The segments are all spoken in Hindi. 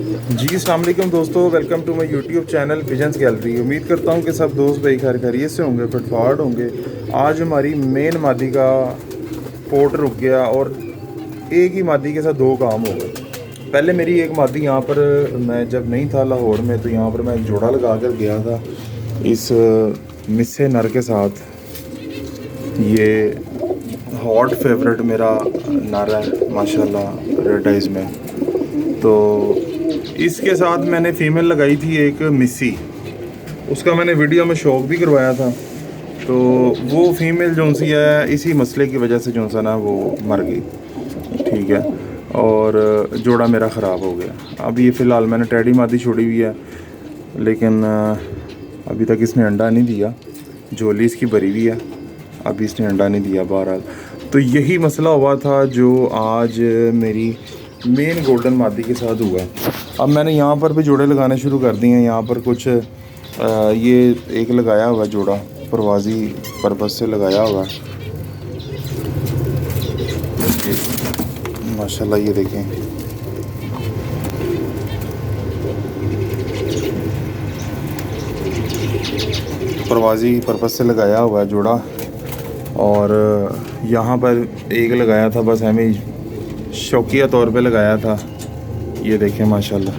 जी अस्सलाम वालेकुम दोस्तों, welcome to my YouTube channel pigeons gallery. उम्मीद करता हूँ कि सब दोस्त भाई खैर खैरियत से होंगे, फिटफाट होंगे। आज हमारी मेन मादी का पोर्ट रुक गया और एक ही मादी के साथ दो काम हो गए। पहले मेरी एक मादी यहाँ पर, मैं जब नहीं था लाहौर में, तो यहाँ पर मैं एक जोड़ा लगा कर गया था इस मिस्से नर के साथ। ये हॉट फेवरेट मेरा नर है माशाल्लाह, रेड आइज़ में। तो इसके साथ मैंने फ़ीमेल लगाई थी एक मिस्सी, उसका मैंने वीडियो में शौक भी करवाया था। तो वो फ़ीमेल जो सी है, इसी मसले की वजह से जो सा ना वो मर गई, ठीक है। और जोड़ा मेरा ख़राब हो गया। अब ये फ़िलहाल मैंने टैडी मादी छोड़ी हुई है, लेकिन अभी तक इसने अंडा नहीं दिया। झोली इसकी भरी हुई है, अभी इसने अंडा नहीं दिया। बहरहाल तो यही मसला हुआ था जो आज मेरी मेन गोल्डन मादी के साथ हुआ है। अब मैंने यहाँ पर भी जोड़े लगाने शुरू कर दिए हैं। यहाँ पर कुछ ये एक लगाया हुआ जोड़ा, परवाज़ी पर्पज़ से लगाया हुआ है। माशाल्लाह ये देखें, परवाज़ी पर्पज़ से लगाया हुआ है जोड़ा। और यहाँ पर एक लगाया था, बस हमें शौकिया तौर पे लगाया था। ये देखें माशाल्लाह,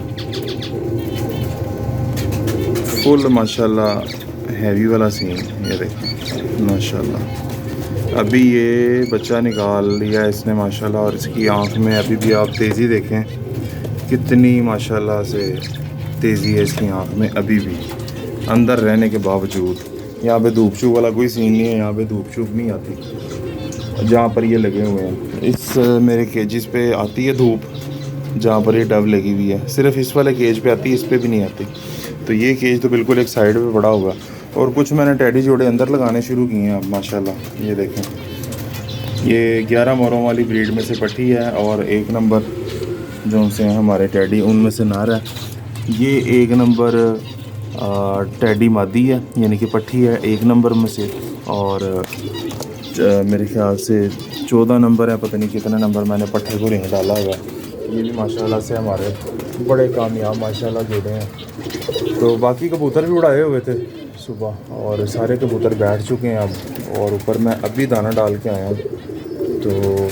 फुल माशाल्लाह हैवी वाला सीन। ये देखें माशाल्लाह, अभी ये बच्चा निकाल लिया इसने माशाल्लाह। और इसकी आँख में अभी भी आप तेज़ी देखें, कितनी माशाल्लाह से तेज़ी है इसकी आँख में अभी भी, अंदर रहने के बावजूद। यहाँ पे धूप चूप वाला कोई सीन नहीं है, यहाँ पे धूप चूप नहीं आती जहाँ पर ये लगे हुए हैं। इस मेरे केजेस पे आती है धूप, जहाँ पर ये डब लगी हुई है। सिर्फ इस वाले केज पे आती है, इस पे भी नहीं आती। तो ये केज तो बिल्कुल एक साइड पे पड़ा हुआ। और कुछ मैंने टैडी जोड़े अंदर लगाने शुरू किए हैं अब माशाल्लाह। ये देखें, ये 11 मोरों वाली ब्रीड में से पट्टी है, और 1 नंबर जो से हैं हमारे टैडी, उनमें से नार है। ये 1 नंबर टैडी मादी है, यानी कि पट्टी है 1 नंबर में से। और मेरे ख्याल से 14 नंबर है, पता नहीं कितने नंबर मैंने पट्टे को रिंग डाला हुआ। ये भी माशाल्लाह से हमारे बड़े कामयाब माशाल्लाह जोड़े हैं। तो बाकी कबूतर भी उड़ाए हुए थे सुबह, और सारे कबूतर बैठ चुके हैं अब। और ऊपर मैं अभी दाना डाल के आया हूँ। तो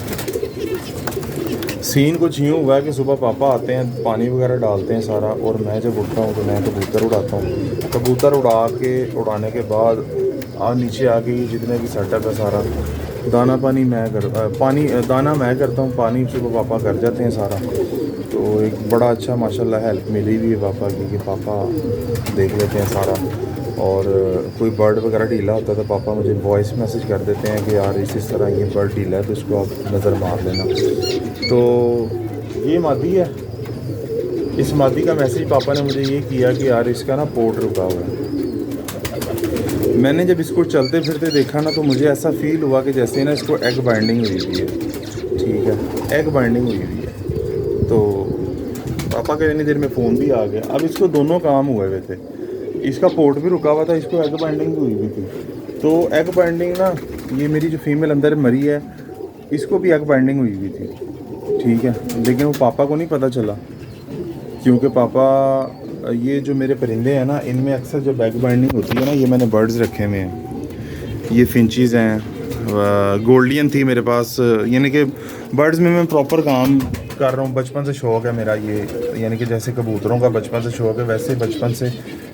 सीन कुछ यूँ हुआ है कि सुबह पापा आते हैं, पानी वगैरह डालते हैं सारा, और मैं जब उठता हूँ तो मैं कबूतर उड़ाता हूँ। कबूतर उड़ाने के बाद नीचे आके जितने भी सेटअप है सारा, दाना पानी मैं दाना मैं करता हूँ, पानी सुबह पापा कर जाते हैं सारा। तो एक बड़ा अच्छा माशाल्लाह हेल्प मिली हुई है पापा की, कि पापा देख लेते हैं सारा। और कोई बर्ड वगैरह ढीला होता है तो पापा मुझे वॉइस मैसेज कर देते हैं कि यार इस तरह ये बर्ड ढीला है, तो इसको आप नज़र मार लेना। तो ये मादी है, इस मादी का मैसेज पापा ने मुझे ये किया कि यार इसका ना पोर्ट रुका हुआ है। मैंने जब इसको चलते फिरते देखा ना, तो मुझे ऐसा फील हुआ कि जैसे ना इसको एग बाइंडिंग हुई हुई है, ठीक है, एग बाइंडिंग हुई हुई है। तो पापा का इतनी देर में फ़ोन भी आ गया। अब इसको दोनों काम हुए हुए थे, इसका पोर्ट भी रुका हुआ था, इसको एग बाइंडिंग भी हुई हुई थी। तो एग बाइंडिंग ना, ये मेरी जो फीमेल अंदर मरी है, इसको भी एग बाइंडिंग हुई हुई थी, ठीक है। लेकिन वो पापा को नहीं पता चला, क्योंकि पापा, ये जो मेरे परिंदे हैं ना, इनमें अक्सर जब एग बाइंडिंग होती है ना, ये मैंने बर्ड्स रखे हुए हैं, ये फिंचीज़ हैं, गोल्डियन थी मेरे पास। यानी कि बर्ड्स में मैं प्रॉपर काम कर रहा हूँ, बचपन से शौक़ है मेरा ये। यानी कि जैसे कबूतरों का बचपन से शौक़ है, वैसे बचपन से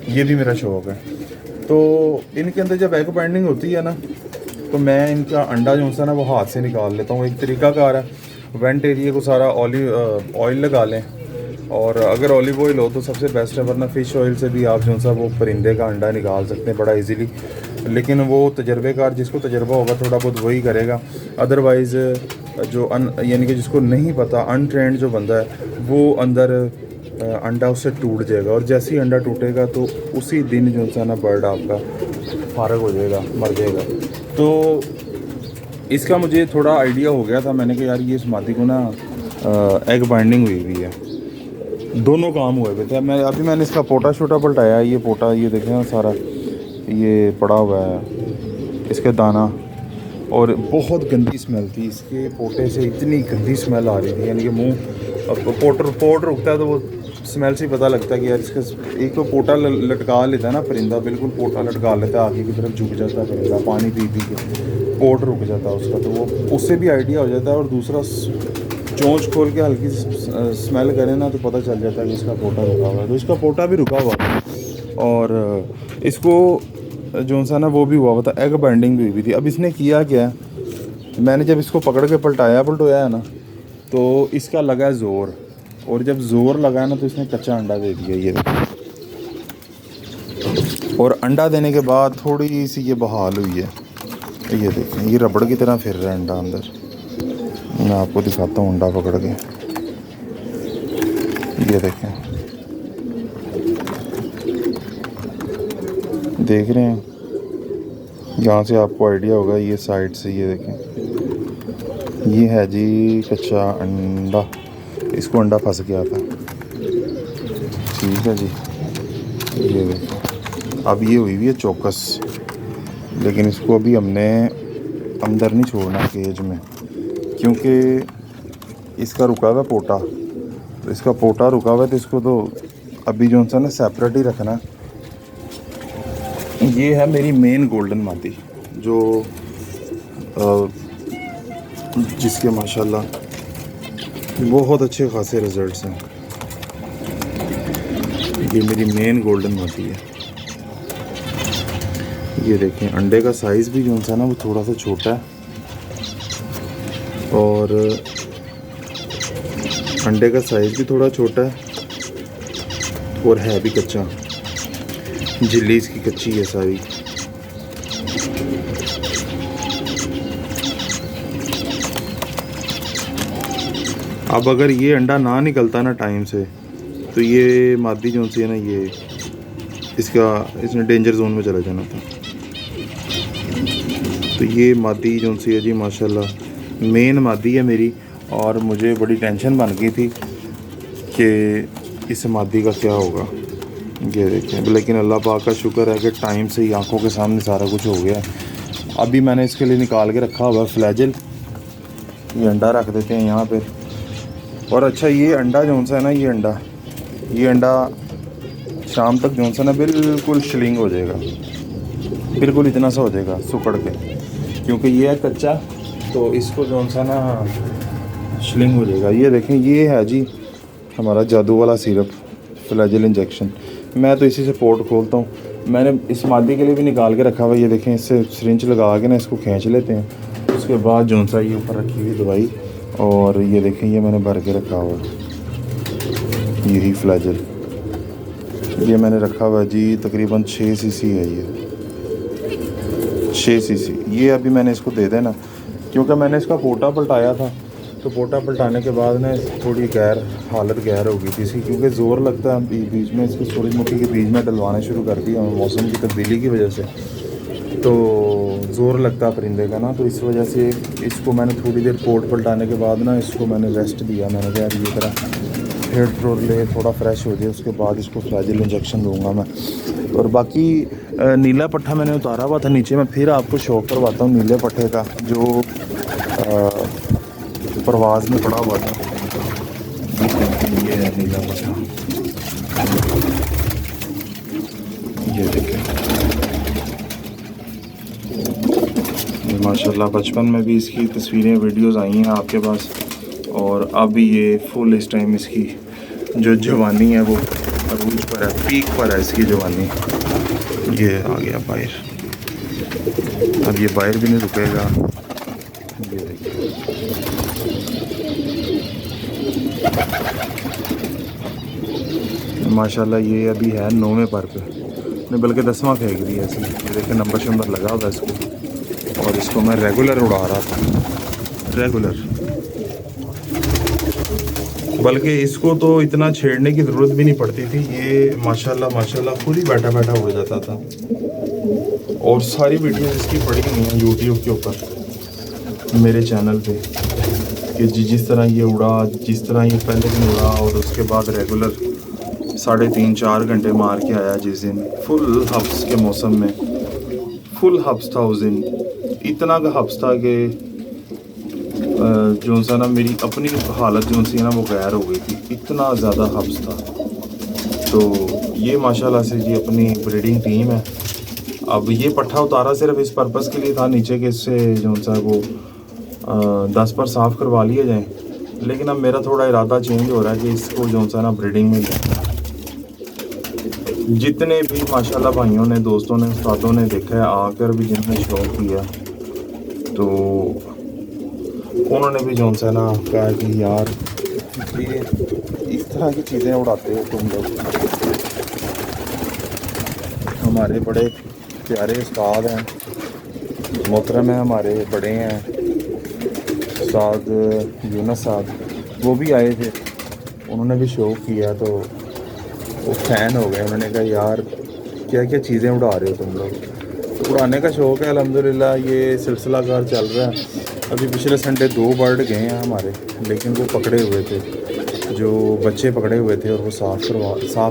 ये भी मेरा शौक़ है। तो इनके अंदर जब एग बाइंडिंग होती है ना, तो मैं इनका अंडा जो सा ना वो हाथ से निकाल लेता हूँ। एक तरीकाकार है, वेंट एरिया को सारा ऑयल लगा लें, और अगर ऑलिव ऑयल हो तो सबसे बेस्ट है, वरना फ़िश ऑयल से भी आप जो सा वो परिंदे का अंडा निकाल सकते हैं बड़ा इजीली। लेकिन वो तजर्बेकार, जिसको तजर्बा होगा थोड़ा बहुत वही करेगा। अदरवाइज़ जो यानी कि जिसको नहीं पता, अनट्रेंड जो बंदा है, वो अंदर अंडा उससे टूट जाएगा, और जैसे ही अंडा टूटेगा तो उसी दिन जो सा ना बर्ड आपका फारग हो जाएगा, मर जाएगा। तो इसका मुझे थोड़ा आइडिया हो गया था, मैंने कहा यार ये इस मादी को ना एग बाइंडिंग हुई हुई है। दोनों काम हुए हुए थे। मैंने इसका पोटा शोटा पलटाया, ये पोटा ये देखें ना सारा ये पड़ा हुआ है, इसके दाना। और बहुत गंदी स्मेल थी इसके पोटे से, इतनी गंदी स्मेल आ रही थी, यानी कि मुँह पोट रुकता है तो वो स्मेल से ही पता लगता है कि यार इसका एक तो पोटा लटका लेता है ना परिंदा, बिल्कुल पोटा लटका लेता है, आगे की तरफ झुक जाता है परिंदा, पानी पी पी के पोट रुक जाता है उसका, तो वो उससे भी आइडिया हो जाता है। और दूसरा चोंच खोल के हल्की स्मेल करें ना तो पता चल जाता है कि इसका पोटा रुका हुआ है। तो इसका पोटा भी रुका हुआ था और इसको जो सा ना वो भी हुआ हुआ था, एग बाइंडिंग भी हुई थी। अब इसने किया क्या, मैंने जब इसको पकड़ के पलटाया है ना तो इसका लगा ज़ोर, और जब ज़ोर लगा ना तो इसने कच्चा अंडा दे दिया ये। और अंडा देने के बाद थोड़ी सी ये बहाल हुई है, ये देखें ये रबड़ की तरह फिर रहा है अंडा अंदर। मैं आपको दिखाता हूँ अंडा पकड़ के, ये देखें, देख रहे हैं, यहाँ से आपको आइडिया होगा, ये साइड से ये देखें, ये है जी कच्चा अंडा, इसको अंडा फंस गया था। ठीक है जी, ये देखें, अब ये हुई है चौकस, लेकिन इसको अभी हमने अंदर नहीं छोड़ना केज में, क्योंकि इसका रुका हुआ पोटा, तो इसका पोटा रुका हुआ है तो इसको तो अभी जो सा ना सेपरेट ही रखना। ये है मेरी मेन गोल्डन मादी जो जिसके माशाल्लाह बहुत अच्छे खासे रिजल्ट्स हैं। ये मेरी मेन गोल्डन मादी है। ये देखें अंडे का साइज़ भी जो सा ना वो थोड़ा सा छोटा है, और अंडे का साइज़ भी थोड़ा छोटा है, और है भी कच्चा, झिल्ली इसकी कच्ची है सारी। अब अगर ये अंडा ना निकलता ना टाइम से तो ये मादी जो सी है ना ये इसने डेंजर जोन में चला जाना था। तो ये मादी जो सी है जी माशाल्लाह मेन मादी है मेरी, और मुझे बड़ी टेंशन बन गई थी कि इस मादी का क्या होगा। ये देखें, लेकिन अल्लाह पाक का शुक्र है कि टाइम से ही आंखों के सामने सारा कुछ हो गया। अभी मैंने इसके लिए निकाल के रखा हुआ फ्लैजल, ये अंडा रख देते हैं यहाँ पे। और अच्छा ये अंडा जो सा है ना ये अंडा शाम तक जो सा ना बिल्कुल श्लिंग हो जाएगा, बिल्कुल इतना सा हो जाएगा सुकड़ के, क्योंकि ये है कच्चा, तो इसको जो सा ना श्लिंग हो जाएगा। ये देखें ये है जी हमारा जादू वाला सिरप फ्लैजल इंजेक्शन। मैं तो इसी से पोर्ट खोलता हूँ, मैंने इस मादी के लिए भी निकाल के रखा हुआ। ये देखें इससे सिरिंज लगा के ना इसको खींच लेते हैं, उसके बाद जो सा ये ऊपर रखी हुई दवाई, और ये देखें ये मैंने भर के रखा हुआ यही फ्लैजल, ये मैंने रखा हुआ जी तकरीबन 6 सीसी है, ये 6 सीसी। ये अभी मैंने इसको दे देना, क्योंकि मैंने इसका पोटा पलटाया था, तो पोटा पलटाने के बाद ना थोड़ी हालत गैर हो गई थी इसकी, क्योंकि ज़ोर लगता है बीच में इसकी सूरजमुखी के बीज में डलवाने शुरू कर दिया मौसम की तब्दीली की वजह से, तो ज़ोर लगता है परिंदे का ना, तो इस वजह से इसको मैंने थोड़ी देर पोट पलटाने के बाद ना इसको मैंने रेस्ट दिया। मैंने कहा यार ये तरह हेड फ्लोर ले थोड़ा फ्रेश हो जाए, उसके बाद इसको फ्लैजल इंजेक्शन दूंगा मैं। और बाकी नीला पट्ठा मैंने उतारा हुआ था नीचे, मैं फिर आपको शो करवाता हूँ नीले पट्ठे का जो परवाज़ में पड़ा हुआ था। ये है नीला पट्ठा, ये देखिए माशाल्लाह बचपन में भी इसकी तस्वीरें वीडियोस आई हैं आपके पास, और अब ये फुल इस टाइम इसकी जो जवानी है वो अरूज पर है, पीक पर है इसकी जवानी। ये आ गया बाहर, अब ये बाहर भी नहीं रुकेगा। ये देखिए माशाल्लाह ये अभी है 9वें पर पे, नहीं बल्कि 10वां फेंक दिया इसने। ये देखिए नंबर शंबर लगा हुआ इसको, और इसको मैं रेगुलर उड़ा रहा था, रेगुलर, बल्कि इसको तो इतना छेड़ने की ज़रूरत भी नहीं पड़ती थी। ये माशाल्लाह खुद ही बैठा बैठा उड़ जाता था, और सारी वीडियोस इसकी पड़ी हुई हैं यूट्यूब के ऊपर मेरे चैनल पे, कि जिस तरह ये उड़ा, जिस तरह ये पहले दिन उड़ा, और उसके बाद रेगुलर 3.5-4 घंटे मार के आया जिस दिन, फुल हब्स के मौसम में, फुल हब्स था उस दिन, इतना का हब्स था कि जो सा ना मेरी अपनी हालत जो सी ना वो गैर हो गई थी, इतना ज़्यादा हब्स था। तो ये माशाल्लाह से जी अपनी ब्रीडिंग टीम है। अब ये पट्ठा उतारा सिर्फ इस पर्पज़ के लिए था नीचे के इससे जो सा वो 10 पर साफ़ करवा लिया जाए, लेकिन अब मेरा थोड़ा इरादा चेंज हो रहा है कि इसको जो सा ना ब्रीडिंग में जाए। जितने भी माशाल्लाह भाइयों ने, दोस्तों ने, उस्तादों ने देखा है आकर भी जिन्होंने शौक़ किया, तो उन्होंने भी जो सा ना कहा कि यार ये इस तरह की चीज़ें उड़ाते हो तुम लोग। हमारे बड़े प्यारे उस्ताद हैं, मोहतरम हैं, हमारे बड़े हैं उस्ताद यूनुस साहब, वो भी आए थे, उन्होंने भी शौक़ किया तो वो फ़ैन हो गए। उन्होंने कहा यार क्या क्या चीज़ें उड़ा रहे हो तुम लोग। तो उड़ाने का शौक़ है अल्हम्दुलिल्लाह, ये सिलसिला कार चल रहा है। अभी पिछले संडे 2 बर्ड गए हैं हमारे, लेकिन वो पकड़े हुए थे, जो बच्चे पकड़े हुए थे और वो साफ़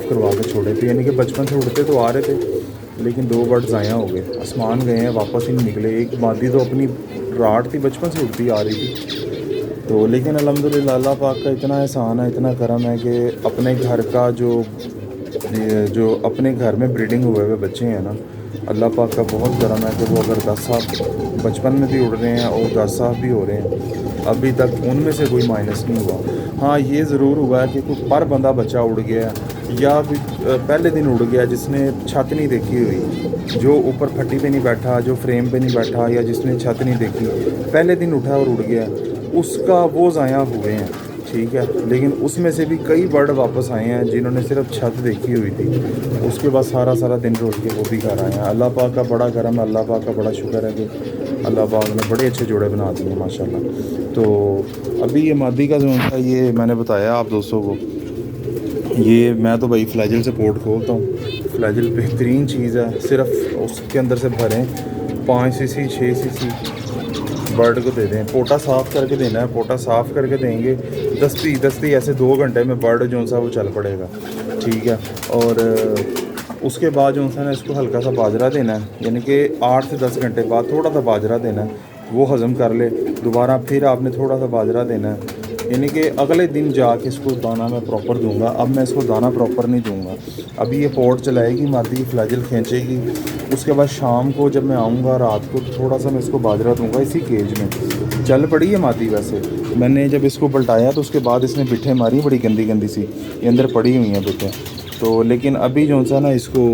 करवा के छोड़े थे। यानी कि बचपन से उड़ते तो आ रहे थे, लेकिन 2 बर्ड ज़ाया हो गए, आसमान गए हैं, वापस ही नहीं निकले। एक मादी तो अपनी राट थी, बचपन से उड़ती आ रही थी। तो लेकिन अल्हम्दुलिल्लाह अल्लाह पाक का इतना एहसान है, इतना करम है कि अपने घर का जो अपने घर में ब्रीडिंग हुए हुए बच्चे हैं ना, अल्लाह पाक का बहुत करम है कि वो अगर 10 साल बचपन में भी उड़ रहे हैं और 10 साल भी हो रहे हैं, अभी तक उनमें से कोई माइनस नहीं हुआ। हाँ ये ज़रूर हुआ है कि कोई पर बंदा बच्चा उड़ गया या पहले दिन उड़ गया जिसने छत नहीं देखी हुई, जो ऊपर फट्टी पे नहीं बैठा, जो फ्रेम पे नहीं बैठा, या जिसने छत नहीं देखी, पहले दिन उठा और उड़ गया, उसका वो ज़ाया हुए हैं, ठीक है। लेकिन उसमें से भी कई बर्ड वापस आए हैं जिन्होंने सिर्फ छत देखी हुई थी, उसके बाद सारा दिन रोड के वो भी घर आए हैं। अल्लाह पाक का बड़ा करम है, अल्लाह पाक का बड़ा शुक्र है कि अल्लाह पाक ने बड़े अच्छे जोड़े बना दिए माशाल्लाह। तो अभी ये मादी का जो था, ये मैंने बताया आप दोस्तों को, ये मैं तो भाई फ्लैजिल से पोर्ट खोलता हूँ। फ्लैजिल बेहतरीन चीज़ है, सिर्फ उसके अंदर से भरें 5 सीसी 6 सीसी बर्ड को दे दें। पोटा साफ़ करके देना है, पोटा साफ़ करके देंगे, दस्ती ऐसे 2 घंटे में बर्ड जो सा वो चल पड़ेगा, ठीक है। और उसके बाद जो सा ना इसको हल्का सा बाजरा देना है, यानी कि 8 से 10 घंटे बाद थोड़ा सा बाजरा देना है, वो हज़म कर ले। दोबारा फिर आपने थोड़ा सा बाजरा देना है, यानी कि अगले दिन जाके इसको दाना मैं प्रॉपर दूंगा। अब मैं इसको दाना प्रॉपर नहीं दूंगा, अभी ये पोर्ट चलाएगी, मादी फ्लैजिल खींचेगी, उसके बाद शाम को जब मैं आऊँगा रात को थोड़ा सा मैं इसको बाजरा दूंगा इसी केज में। चल पड़ी है मादी, वैसे मैंने जब इसको पलटाया तो उसके बाद इसने बिठे मारी बड़ी गंदी सी, ये अंदर पड़ी हुई हैं बिठे। तो लेकिन अभी जो सा ना इसको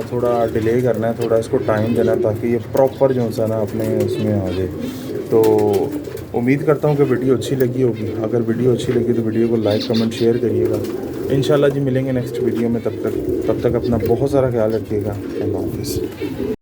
थोड़ा डिले करना है, थोड़ा इसको टाइम देना है ताकि ये प्रॉपर जो सा ना अपने उसमें आ जाए। तो उम्मीद करता हूँ कि वीडियो अच्छी लगी होगी। अगर वीडियो अच्छी लगी तो वीडियो को लाइक कमेंट शेयर करिएगा। इंशाल्लाह जी मिलेंगे नेक्स्ट वीडियो में, तब तक अपना बहुत सारा ख्याल रखिएगा। अल्लाह हाफ़िज़।